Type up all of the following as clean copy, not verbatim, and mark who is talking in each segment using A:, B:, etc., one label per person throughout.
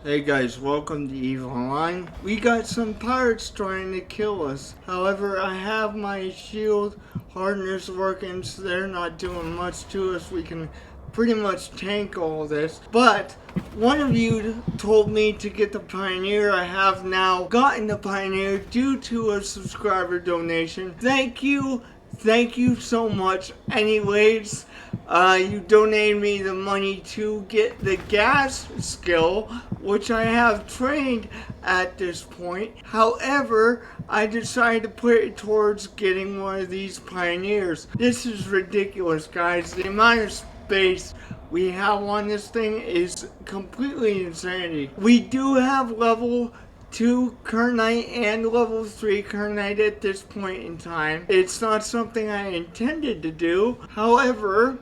A: Hey guys, welcome to Evil Online. We got some pirates trying to kill us. However, I have my shield hardeners working, so they're not doing much to us. We can pretty much tank all this. But one of you told me to get the Pioneer. I have now gotten the Pioneer due to a subscriber donation. Thank you. Thank you so much. Anyways, you donated me the money to get the gas skill, which I have trained at this point. However, I decided to put it towards getting one of these Pioneers. This is ridiculous, guys. The amount of space we have on this thing is completely insanity. We do have level 2 Kernite and level 3 Kernite at this point in time. It's not something I intended to do. However,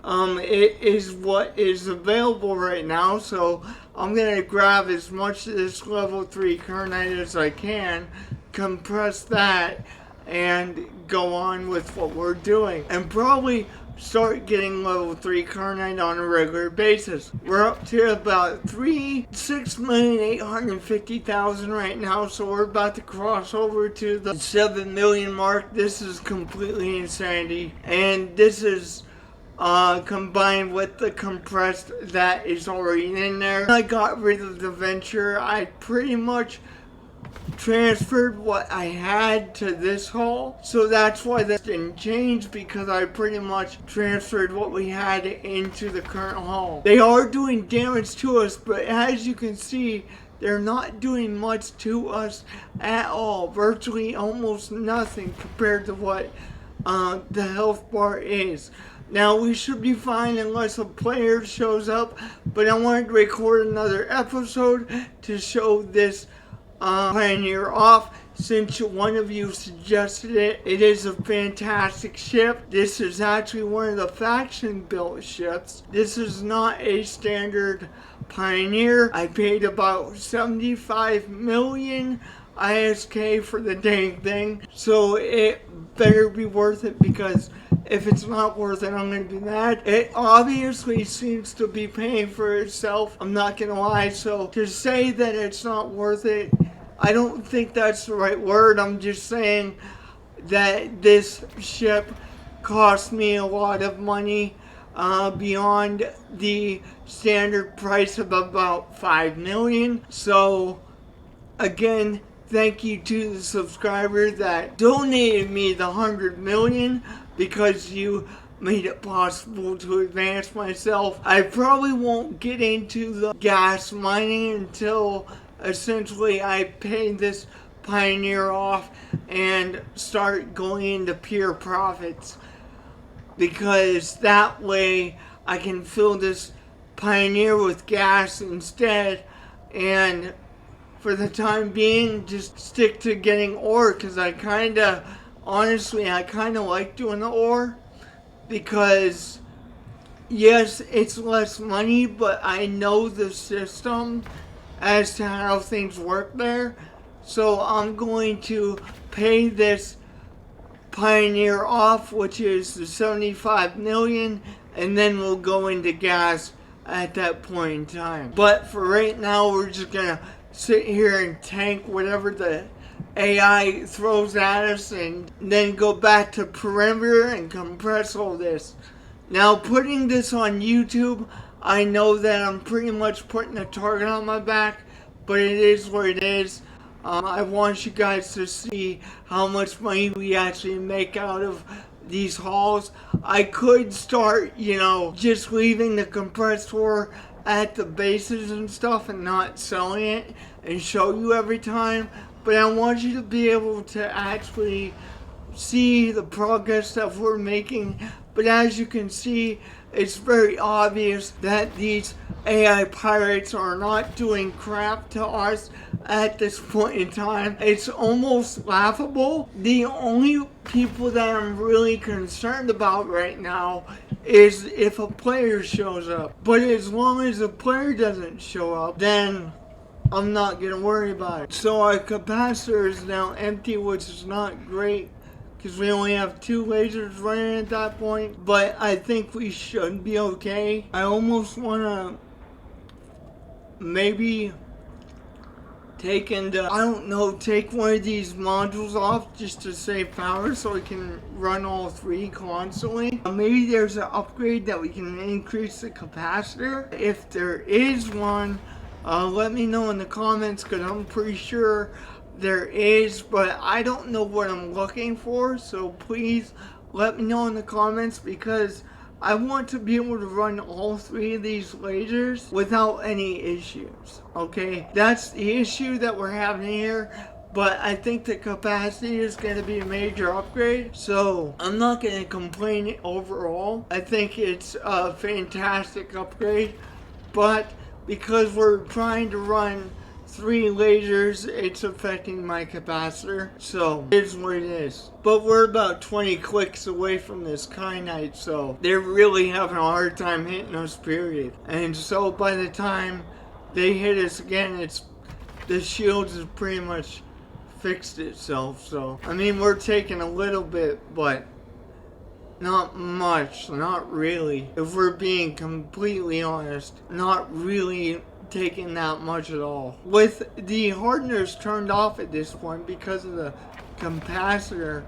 A: it is what is available right now, so I'm gonna grab as much of this level 3 Kernite as I can, compress that, and go on with what we're doing. And probably start getting level 3 Kernite on a regular basis. We're up to about 6,850,000 right now, so we're about to cross over to the 7 million mark. This is completely insanity, and this is combined with the compressed that is already in there. I got rid of the Venture. I pretty much transferred what I had to this hull, so that's why that didn't change, because I pretty much transferred what we had into the current hull. They are doing damage to us, but as you can see, they're not doing much to us at all. Virtually almost nothing compared to what the health bar is. Now, we should be fine unless a player shows up, but I wanted to record another episode to show this Pioneer off, since one of you suggested it. It is a fantastic ship. This is actually one of the faction built ships. This is not a standard Pioneer. I paid about 75 million ISK for the dang thing, so it better be worth it, because if it's not worth it, I'm going to be mad. It obviously seems to be paying for itself, I'm not going to lie. So to say that it's not worth it, I don't think that's the right word. I'm just saying that this ship cost me a lot of money, beyond the standard price of about 5 million. So again, thank you to the subscriber that donated me the 100 million, because you made it possible to advance myself. I probably won't get into the gas mining until essentially I pay this Pioneer off and start going into pure profits, because that way I can fill this Pioneer with gas instead, and for the time being just stick to getting ore, because honestly I kind of like doing the ore, because yes, it's less money, but I know the system as to how things work there. So I'm going to pay this Pioneer off, which is the 75 million, and then we'll go into gas at that point in time. But for right now, we're just gonna sit here and tank whatever the AI throws at us, and then go back to perimeter and compress all this. Now, putting this on YouTube, I know that I'm pretty much putting a target on my back, but it is what it is. I want you guys to see how much money we actually make out of these hauls. I could start, just leaving the compressed ore at the bases and stuff and not selling it and show you every time, but I want you to be able to actually see the progress that we're making. But as you can see, it's very obvious that these AI pirates are not doing crap to us at this point in time. It's almost laughable. The only people that I'm really concerned about right now is if a player shows up. But as long as a player doesn't show up, then I'm not going to worry about it. So our capacitor is now empty, which is not great, because we only have 2 lasers running at that point, but I think we should be okay. I almost want to maybe take one of these modules off just to save power so we can run all three constantly. Maybe there's an upgrade that we can increase the capacitor. If there is one, let me know in the comments, because I'm pretty sure there is, but I don't know what I'm looking for, so please let me know in the comments, because I want to be able to run all three of these lasers without any issues, okay? That's the issue that we're having here, but I think the capacity is going to be a major upgrade, so I'm not going to complain overall. I think it's a fantastic upgrade, but because we're trying to run three lasers, it's affecting my capacitor, so it is what it is. But we're about 20 clicks away from this kyanite, so they're really having a hard time hitting us, period. And so by the time they hit us again, the shields has pretty much fixed itself. So I mean, we're taking a little bit, but not much, not really. If we're being completely honest, not really taking that much at all. With the hardeners turned off at this point because of the capacitor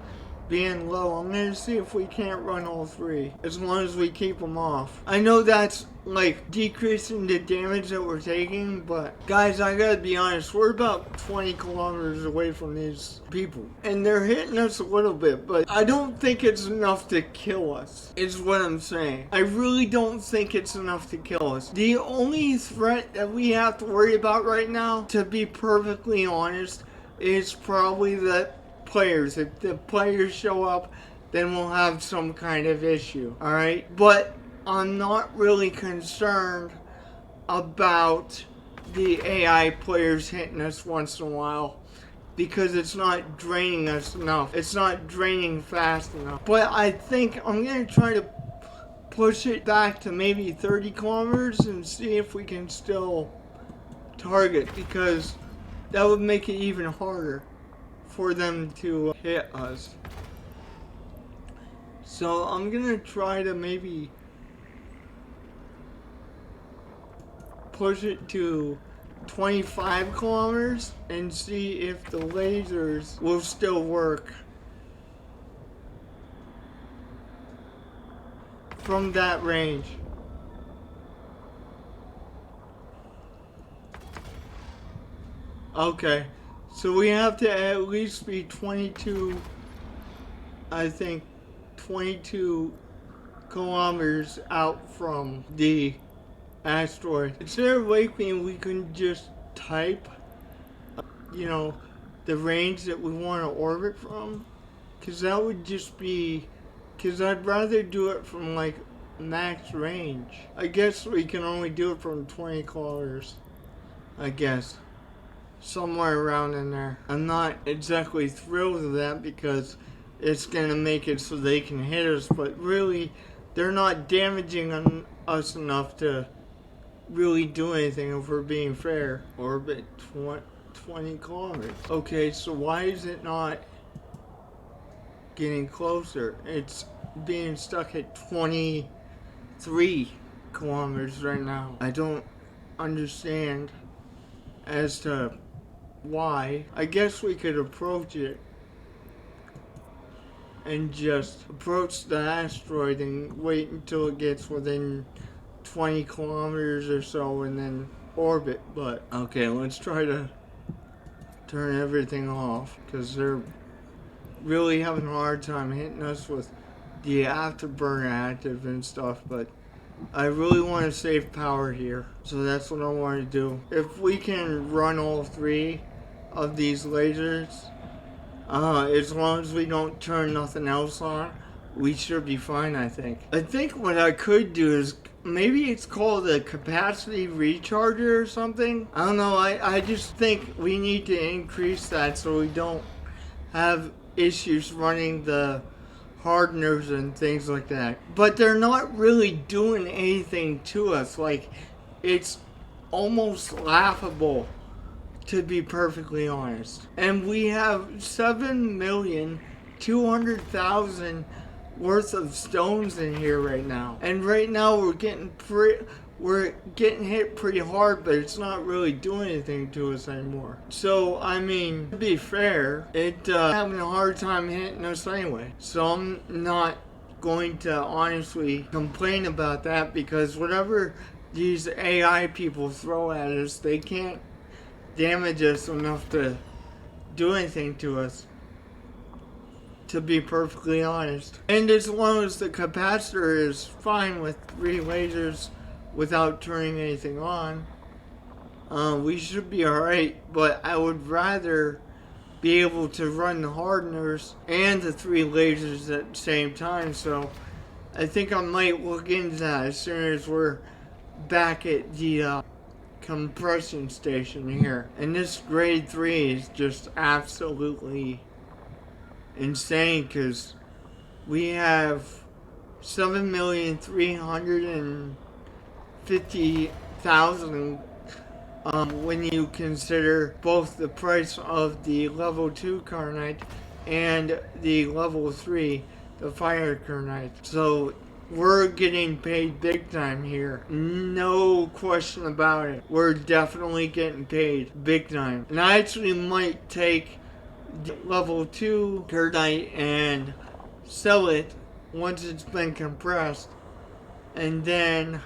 A: being low, I'm gonna see if we can't run all three as long as we keep them off. I know that's like decreasing the damage that we're taking, but guys, I gotta be honest, we're about 20 kilometers away from these people and they're hitting us a little bit, but I don't think it's enough to kill us, is what I'm saying. I really don't think it's enough to kill us. The only threat that we have to worry about right now, to be perfectly honest, is probably the players. If the players show up, then we'll have some kind of issue, alright? But I'm not really concerned about the AI players hitting us once in a while, because it's not draining us enough. It's not draining fast enough. But I think I'm going to try to push it back to maybe 30 kilometers and see if we can still target, because that would make it even harder for them to hit us. So I'm gonna try to maybe push it to 25 kilometers and see if the lasers will still work from that range. Okay, so we have to at least be 22, I think 22 kilometers out from the asteroid. Instead of waiting, we can just type, you know, the range that we want to orbit from, because that would just be, because I'd rather do it from like max range. I guess we can only do it from 20 kilometers, I guess. Somewhere around in there. I'm not exactly thrilled with that, because it's gonna make it so they can hit us, but really they're not damaging us enough to really do anything if we're being fair. Orbit 20 kilometers. Okay, so why is it not getting closer? It's being stuck at 23 kilometers right now. I don't understand as to why. I guess we could approach it and just approach the asteroid and wait until it gets within 20 kilometers or so and then orbit. But okay, let's try to turn everything off, because they're really having a hard time hitting us with the afterburner active and stuff. But I really want to save power here, so that's what I want to do. If we can run all three of these lasers, as long as we don't turn nothing else on, we should be fine, I think. I think what I could do is, maybe it's called a capacity recharger or something. I don't know, I just think we need to increase that so we don't have issues running the hardeners and things like that. But they're not really doing anything to us. Like, it's almost laughable, to be perfectly honest. And we have 7,200,000 worth of stones in here right now. And right now we're getting we're getting hit pretty hard, but it's not really doing anything to us anymore. So, I mean, to be fair, it's having a hard time hitting us anyway. So I'm not going to honestly complain about that, because whatever these AI people throw at us, they can't damage us enough to do anything to us, to be perfectly honest. And as long as the capacitor is fine with 3 lasers without turning anything on, we should be alright. But I would rather be able to run the hardeners and the 3 lasers at the same time. So I think I might look into that as soon as we're back at the compression station here. And this grade 3 is just absolutely insane, because we have 7,350,000 when you consider both the price of the level 2 Carnite and the level 3, the fire Carnite. So we're getting paid big time here. No question about it. We're definitely getting paid big time. And I actually might take the level 2 Carnite and sell it once it's been compressed, and then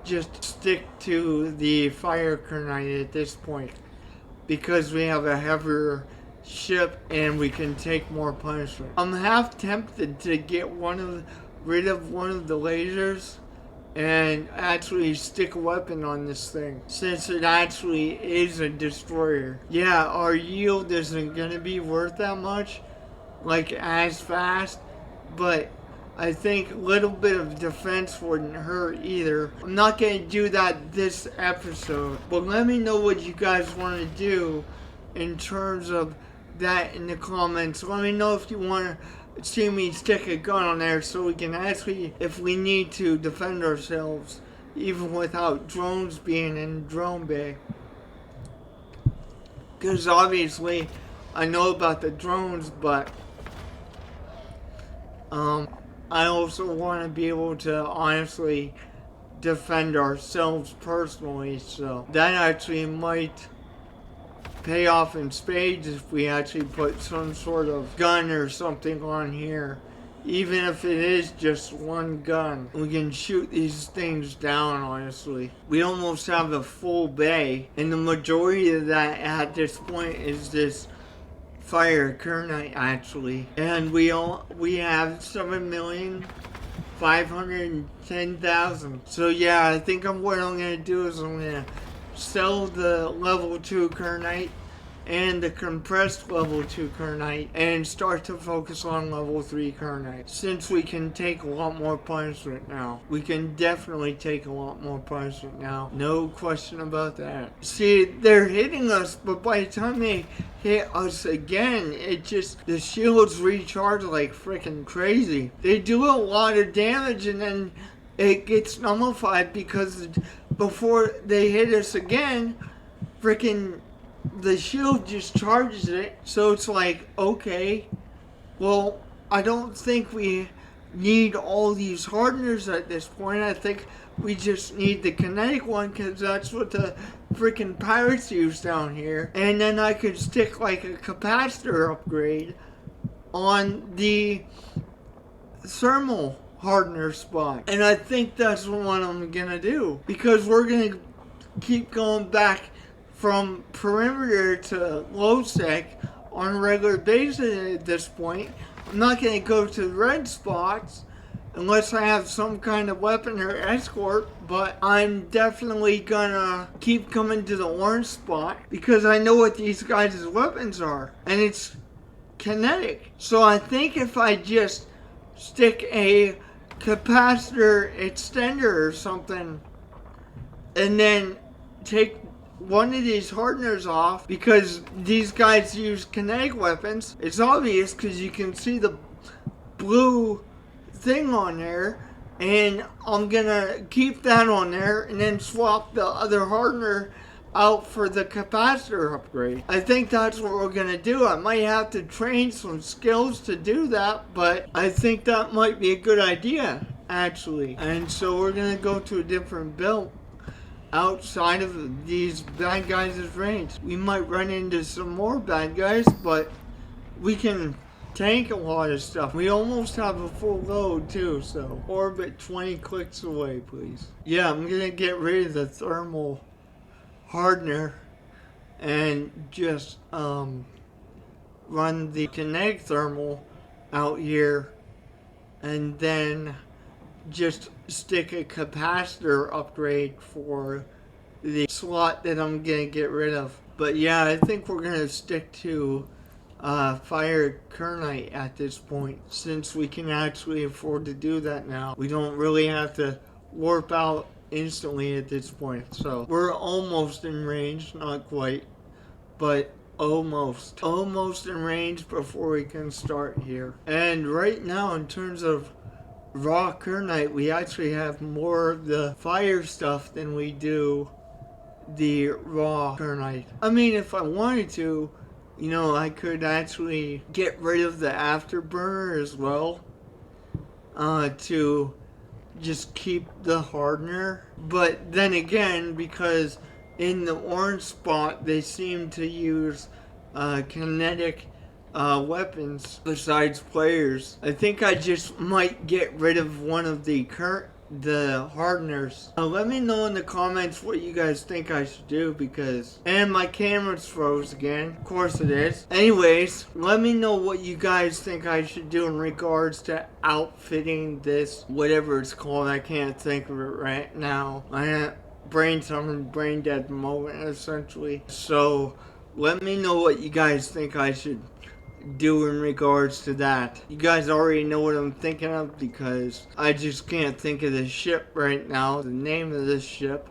A: just stick to the fire Carnite at this point, because we have a heavier ship and we can take more punishment. I'm half tempted to get rid of one of the lasers and actually stick a weapon on this thing, since it actually is a destroyer. Yeah, our yield isn't gonna be worth that much, like as fast, but I think a little bit of defense wouldn't hurt either. I'm not gonna do that this episode, but let me know what you guys want to do in terms of that in the comments. Let me know if you want to see me stick a gun on there, so we can actually, if we need to, defend ourselves even without drones being in drone bay. Because obviously I know about the drones, but I also want to be able to honestly defend ourselves personally, so that actually might pay off in spades if we actually put some sort of gun or something on here. Even if it is just one gun, we can shoot these things down, honestly. We almost have a full bay, and the majority of that at this point is this fire Carnite actually. And we have 7,510,000. So yeah, I think what I'm gonna do is I'm gonna sell the level 2 Carnite and the compressed level 2 Carnite and start to focus on level 3 Carnite, since we can take a lot more punishment now. We can definitely take a lot more punishment now. No question about that. See, they're hitting us, but by the time they hit us again, the shields recharge like freaking crazy. They do a lot of damage and then it gets nullified, because before they hit us again, freaking the shield just charges it. So it's like, okay, well, I don't think we need all these hardeners at this point. I think we just need the kinetic one, because that's what the freaking pirates use down here. And then I could stick like a capacitor upgrade on the thermal hardener spot. And I think that's what I'm gonna do, because we're gonna keep going back from perimeter to low sec on a regular basis at this point. I'm not gonna go to the red spots unless I have some kind of weapon or escort, but I'm definitely gonna keep coming to the orange spot, because I know what these guys' weapons are, and it's kinetic. So I think if I just stick a capacitor extender or something and then take one of these hardeners off, because these guys use kinetic weapons, it's obvious because you can see the blue thing on there, and I'm gonna keep that on there and then swap the other hardener out for the capacitor upgrade. I think that's what we're gonna do. I might have to train some skills to do that, but I think that might be a good idea. actually. And so we're gonna go to a different belt outside of these bad guys' range. We might run into some more bad guys, but we can tank a lot of stuff. We almost have a full load too, so orbit 20 clicks away, please. Yeah, I'm gonna get rid of the thermal hardener and just run the kinetic thermal out here, and then just stick a capacitor upgrade for the slot that I'm gonna get rid of. But yeah, I think we're gonna stick to fire Kernite at this point, since we can actually afford to do that now. We don't really have to warp out instantly at this point. So we're almost in range, not quite, but almost in range before we can start here. And right now, in terms of raw Kernite, we actually have more of the fire stuff than we do the raw Kernite. I mean, if I wanted to, you know, I could actually get rid of the afterburner as well, to just keep the hardener. But then again, because in the orange spot they seem to use kinetic weapons besides players, I think I just might get rid of one of the hardeners. Let me know in the comments what you guys think I should do, because, and my camera's froze again, of course it is. Anyways, let me know what you guys think I should do in regards to outfitting this, whatever it's called. I can't think of it right now. I am brain dead at the moment, essentially. So let me know what you guys think I should do in regards to that. You guys already know what I'm thinking of, because I just can't think of the ship right now, the name of this ship.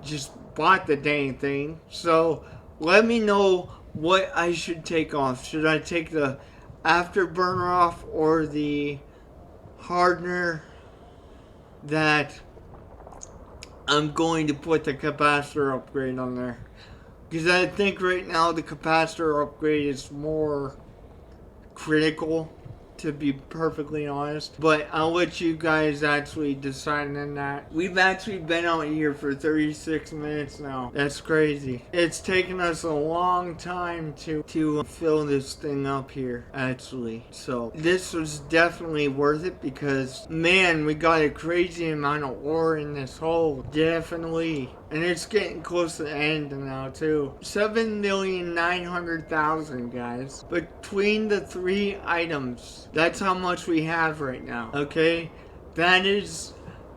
A: Just bought the dang thing. So let me know what I should take off. Should I take the afterburner off or the hardener that I'm going to put the capacitor upgrade on there? Because I think right now the capacitor upgrade is more critical, to be perfectly honest. But I'll let you guys actually decide on that. We've actually been out here for 36 minutes now. That's crazy. It's taken us a long time to fill this thing up here, actually. So this was definitely worth it, because man, we got a crazy amount of ore in this hole. Definitely. And it's getting close to the end now too. 7,900,000, guys. Between the 3 items. That's how much we have right now. Okay? That is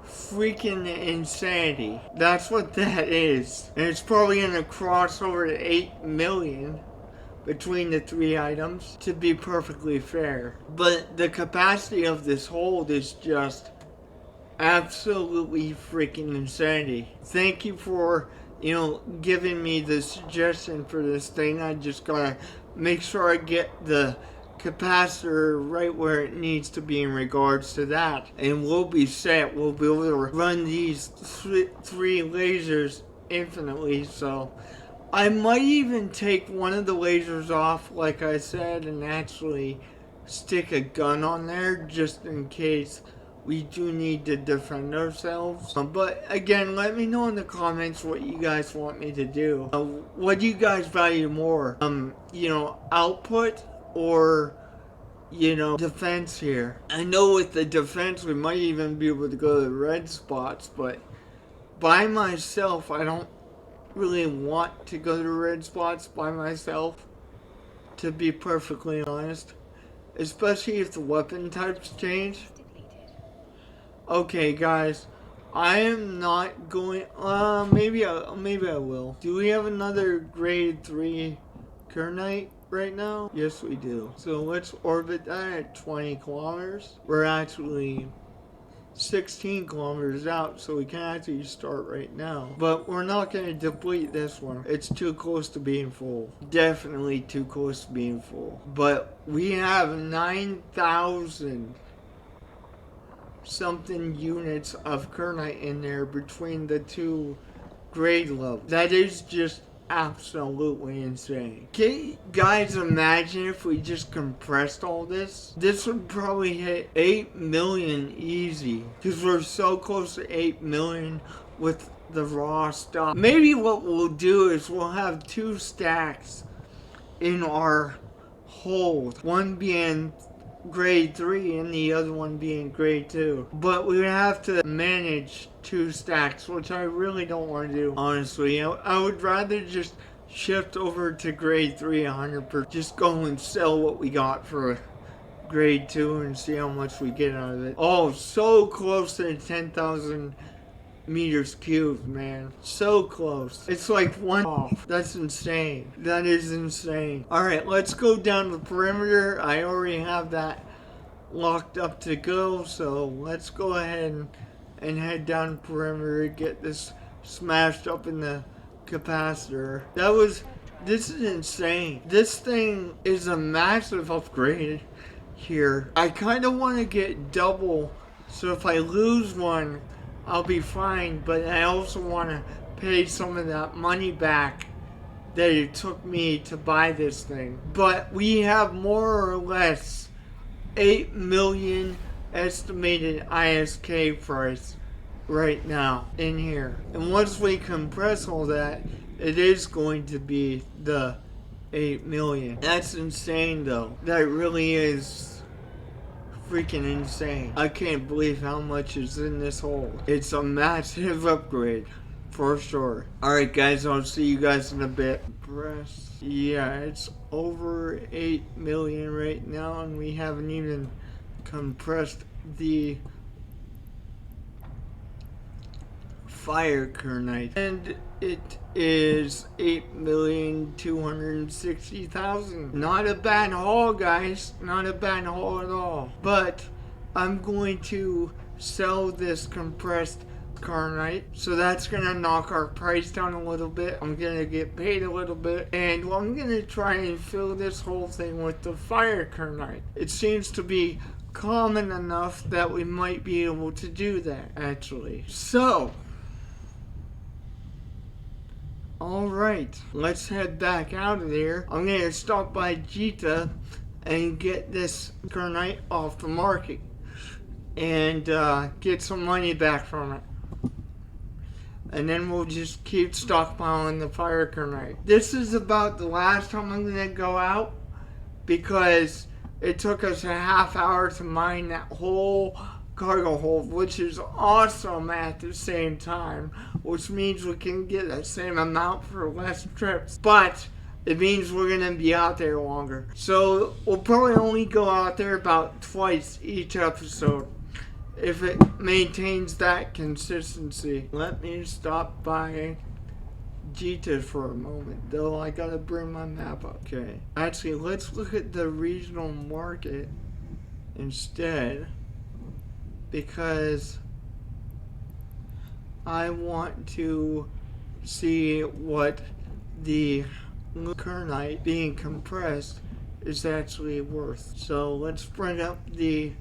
A: freaking insanity. That's what that is. And it's probably gonna cross over to 8 million between the 3 items, to be perfectly fair. But the capacity of this hold is just absolutely freaking insanity. Thank you for, you know, giving me the suggestion for this thing. I just gotta make sure I get the capacitor right where it needs to be in regards to that, and we'll be set. We'll be able to run these 3 lasers infinitely. So I might even take one of the lasers off, like I said, and actually stick a gun on there, just in case we do need to defend ourselves. But again, let me know in the comments what you guys want me to do. What do you guys value more? You know, output or, you know, defense here? I know with the defense we might even be able to go to the red spots, but by myself I don't really want to go to red spots by myself, to be perfectly honest. Especially if the weapon types change. Okay, guys, I am not going. Maybe I will. Do we have another grade 3 Kernite right now? Yes, we do. So let's orbit that at 20 kilometers. We're actually 16 kilometers out, so we can actually start right now. But we're not going to deplete this one. It's too close to being full. Definitely too close to being full. But we have 9,000 something units of Kernite in there between the 2 grade levels. That is just absolutely insane. Can you guys imagine if we just compressed all this? This would probably hit 8 million easy, because we're so close to 8 million with the raw stuff. Maybe what we'll do is we'll have 2 stacks in our hold, one being grade 3 and the other one being grade 2. But we would have to manage 2 stacks, which I really don't want to do, honestly. I would rather just shift over to grade 3 100%. Just go and sell what we got for grade 2 and see how much we get out of it. Oh, so close to 10,000 meters cubed, man. So close. It's like 1 off. That's insane. That is insane. Alright, let's go down the perimeter. I already have that locked up to go, so let's go ahead and head down the perimeter, get this smashed up in the capacitor. This is insane. This thing is a massive upgrade here. I kind of want to get double, so if I lose one, I'll be fine, but I also want to pay some of that money back that it took me to buy this thing. But we have more or less 8 million estimated ISK price right now in here. And once we compress all that, it is going to be the 8 million. That's insane though. That really is freaking insane. I can't believe how much is in this hole. It's a massive upgrade for sure. Alright guys, I'll see you guys in a bit. Yeah, it's over 8 million right now, and we haven't even compressed the fire kernite. And it is 8,260,000. Not a bad haul, guys. Not a bad haul at all. But I'm going to sell this compressed kernite, so that's gonna knock our price down a little bit. I'm gonna get paid a little bit, and I'm gonna try and fill this whole thing with the fire kernite. It seems to be common enough that we might be able to do that, actually. So alright, let's head back out of there. I'm gonna stop by Jita and get this kernite off the market and get some money back from it. And then we'll just keep stockpiling the fire kernite. This is about the last time I'm gonna go out, because it took us a half hour to mine that whole cargo hold, which is awesome at the same time, which means we can get the same amount for less trips, but it means we're gonna be out there longer. So we'll probably only go out there about twice each episode if it maintains that consistency. Let me stop by Jita for a moment, though. I gotta bring my map up. Okay, actually, let's look at the regional market instead, because I want to see what the kernite being compressed is actually worth. So let's bring up the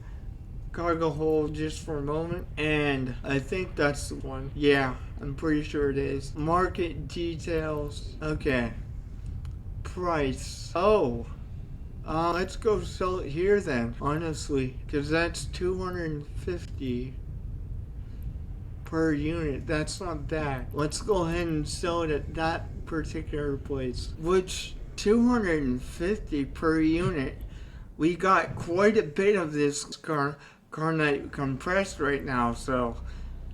A: cargo hold just for a moment, and I think that's the one. Yeah, I'm pretty sure it is. Market details. Okay. Price. Oh. Let's go sell it here then, honestly, because that's 250 per unit. That's not bad. Let's go ahead and sell it at that particular place. Which, 250 per unit. We got quite a bit of this kernite compressed right now, so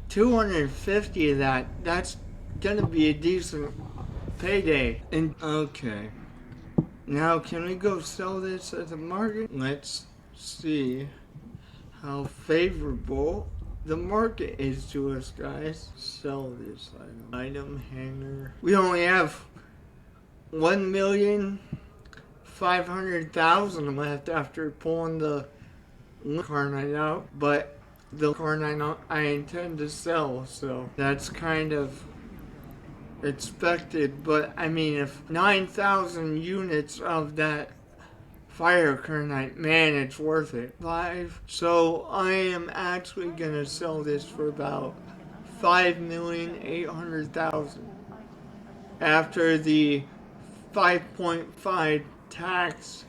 A: 250 of that's gonna be a decent payday. And okay, now can we go sell this at the market? Let's see how favorable the market is to us, guys. Sell this item hanger. We only have 1,500,000 left after pulling the kernite out, but the kernite I intend to sell, so that's kind of expected. But I mean, if 9,000 units of that fire kernite, man, it's worth it. 5. So I am actually gonna sell this for about 5,800,000. after the 5.5 tax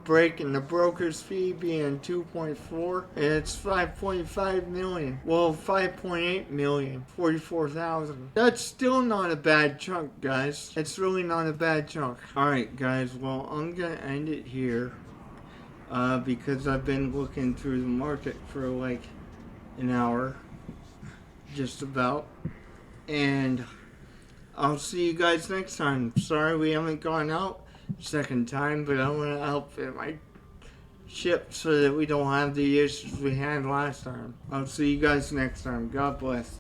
A: break and the broker's fee being 2.4, it's 5.5 million. Well, 5.8 million, 44,000. That's still not a bad chunk, guys. It's really not a bad chunk. Alright, guys, well, I'm gonna end it here because I've been looking through the market for like an hour, just about, and I'll see you guys next time. Sorry we haven't gone out second time, but I want to outfit my ship so that we don't have the issues we had last time. I'll see you guys next time. God bless.